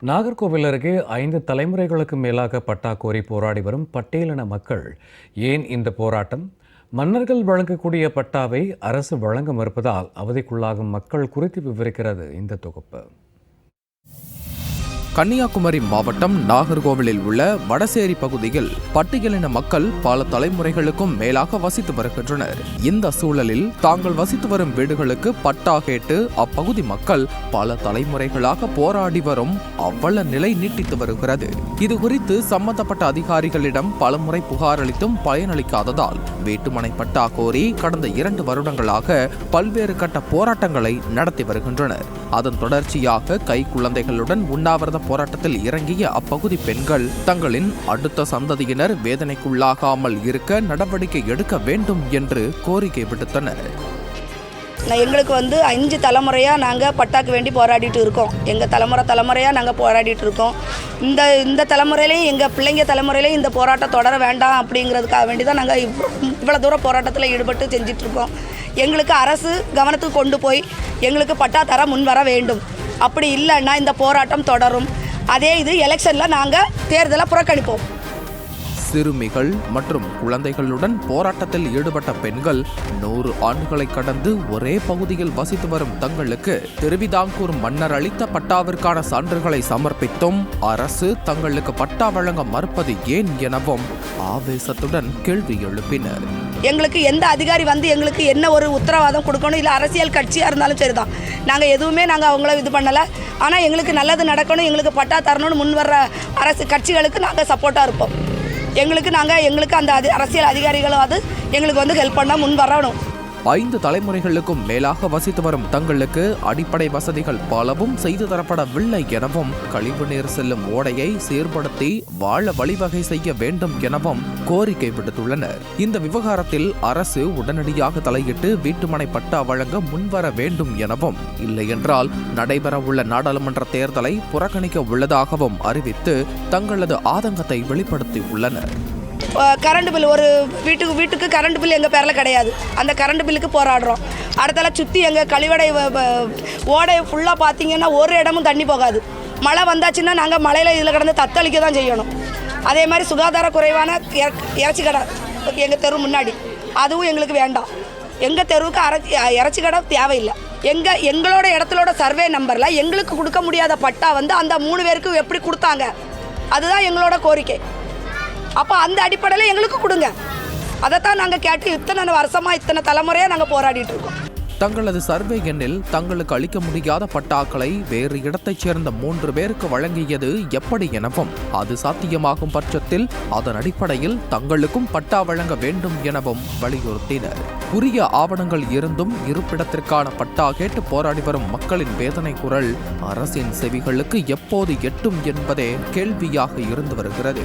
நாகர்கோவில் அருகே 5 தலைமுறைகளுக்கு மேலாக பட்டா கோரி போராடி வரும் பட்டியலின மக்கள் ஏன் இந்த போராட்டம்? மன்னர்கள் வழங்கக்கூடிய பட்டாவை அரசு வழங்க மறுப்பதால் அவதிக்குள்ளாகும் மக்கள் குறித்து விவரிக்கிறது இந்த தொகுப்பு. கன்னியாகுமரி மாவட்டம் நாகர்கோவிலில் உள்ள வடசேரி பகுதியில் பட்டியலின மக்கள் பல தலைமுறைகளுக்கும் மேலாக வசித்து வருகின்றனர். இந்த சூழலில் தாங்கள் வசித்து வரும் வீடுகளுக்கு பட்டா கேட்டு அப்பகுதி மக்கள் பல தலைமுறைகளாக போராடி வரும் அவ்வள நிலை நீட்டித்து வருகிறது. இதுகுறித்து சம்பந்தப்பட்ட அதிகாரிகளிடம் பலமுறை புகார் அளித்தும் பயனளிக்காததால் வீட்டுமனை பட்டா கோரி கடந்த 2 வருடங்களாக பல்வேறு கட்ட போராட்டங்களை நடத்தி வருகின்றனர். அதன் தொடர்ச்சியாக கை குழந்தைகளுடன் உண்ணாவிரத போராட்டத்தில் இறங்கிய அப்பகுதி பெண்கள் தங்களின் அடுத்த சந்ததியினர் வேதனைக்குள்ளாகாமல் இருக்க நடவடிக்கை எடுக்க வேண்டும் என்று கோரிக்கை விடுத்தனர். எங்களுக்கு 5 தலைமுறையாக நாங்கள் பட்டாக்கு வேண்டி போராடிட்டு இருக்கோம். எங்கள் தலைமுறையாக நாங்கள் போராடிட்டு இருக்கோம். இந்த தலைமுறையிலையும் எங்கள் பிள்ளைங்க தலைமுறையிலையும் இந்த போராட்டம் தொடர வேண்டாம் அப்படிங்கிறதுக்காக வேண்டி தான் நாங்கள் இவ்வளோ தூரம் போராட்டத்தில் ஈடுபட்டு செஞ்சிட்ருக்கோம். எங்களுக்கு அரசு கவனத்துக்கு கொண்டு போய் எங்களுக்கு பட்டா தர முன் வர வேண்டும். அப்படி இல்லைன்னா இந்த போராட்டம் தொடரும். அதே இது எலெக்ஷனில் நாங்கள் தேர்தலை புறக்கணிப்போம். சிறுமிகள் மற்றும் குழந்தைகளுடன் போராட்டத்தில் ஈடுபட்ட பெண்கள் 100 ஆண்டுகளை கடந்து ஒரே பகுதியில் வசித்து வரும் தங்களுக்கு திருவிதாங்கூர் மன்னர் அளித்த பட்டாவிற்கான சான்றுகளை சமர்ப்பித்தும் அரசு தங்களுக்கு பட்டா வழங்க மறுப்பது ஏன் எனவும் ஆவேசத்துடன் கேள்வி எழுப்பினர். எங்களுக்கு எந்த அதிகாரி எங்களுக்கு என்ன ஒரு உத்தரவாதம் கொடுக்கணும், இல்லை அரசியல் கட்சியாக இருந்தாலும் சரிதான், நாங்கள் எதுவுமே அவங்கள இது பண்ணலை. ஆனால் எங்களுக்கு நல்லது நடக்கணும், எங்களுக்கு பட்டா தரணும்னு முன் வர்ற அரசு கட்சிகளுக்கு நாங்கள் சப்போர்ட்டாக இருப்போம். எங்களுக்கு அந்த அரசியல் அதிகாரிகளும் எங்களுக்கு ஹெல்ப் பண்ண முன் வரணும். 5 தலைமுறைகளுக்கும் மேலாக வசித்து வரும் தங்களுக்கு அடிப்படை வசதிகள் பலவும் செய்து தரப்படவில்லை எனவும் கழிவுநீர் செல்லும் ஓடையை சீர்படுத்தி வாழ வழிவகை செய்ய வேண்டும் எனவும் கோரிக்கை விடுத்துள்ளனர். இந்த விவகாரத்தில் அரசு உடனடியாக தலையிட்டு வீட்டுமனை பட்டா வழங்க முன்வர வேண்டும் எனவும், இல்லையென்றால் நடைபெறவுள்ள நாடாளுமன்ற தேர்தலை புறக்கணிக்க உள்ளதாகவும் அறிவித்து தங்களது ஆதங்கத்தை வெளிப்படுத்தியுள்ளனர். கரண்ட் பில் ஒரு வீட்டுக்கு கரண்ட் பில் எங்கள் பேரில் கிடையாது. அந்த கரண்ட் பில்லுக்கு போராடுறோம். அடுத்தால சுற்றி எங்கள் கழிவடை ஓடை ஃபுல்லாக பார்த்தீங்கன்னா ஒரு இடமும் தண்ணி போகாது. மழை வந்தாச்சுன்னா நாங்கள் மழையில் இதில் கிடந்து தத்தளிக்க தான் செய்யணும். அதே மாதிரி சுகாதார குறைவான இறைச்சி கடை எங்கள் தெரு முன்னாடி, அதுவும் எங்களுக்கு வேண்டாம். எங்கள் தெருவுக்கு இறைச்சி கடை தேவையில்லை. எங்களோட இடத்துலோட சர்வே நம்பரில் எங்களுக்கு கொடுக்க முடியாத பட்டா அந்த 3 பேருக்கு எப்படி கொடுத்தாங்க, அதுதான் எங்களோட கோரிக்கை. அப்போ அந்த அடிப்படையில் எங்களுக்கு கொடுங்க. அதைத்தான் நாங்கள் கேட்டு இத்தனை வருஷமாக இத்தனை தலைமுறையாக நாங்கள் போராடிட்டு இருக்கோம். தங்களது சர்வே எண்ணில் தங்களுக்கு அளிக்க முடியாத பட்டாக்களை வேறு இடத்தைச் சேர்ந்த 3 பேருக்கு வழங்கியது எப்படி எனவும், அது சாத்தியமாகும் பட்சத்தில் அதன் அடிப்படையில் தங்களுக்கும் பட்டா வழங்க வேண்டும் எனவும் வலியுறுத்தினர். உரிய ஆவணங்கள் இருந்தும் இருப்பிடத்திற்கான பட்டா கேட்டு போராடி வரும் மக்களின் வேதனை குரல் அரசின் செவிகளுக்கு எப்போது எட்டும் என்பதே கேள்வியாக இருந்து வருகிறது.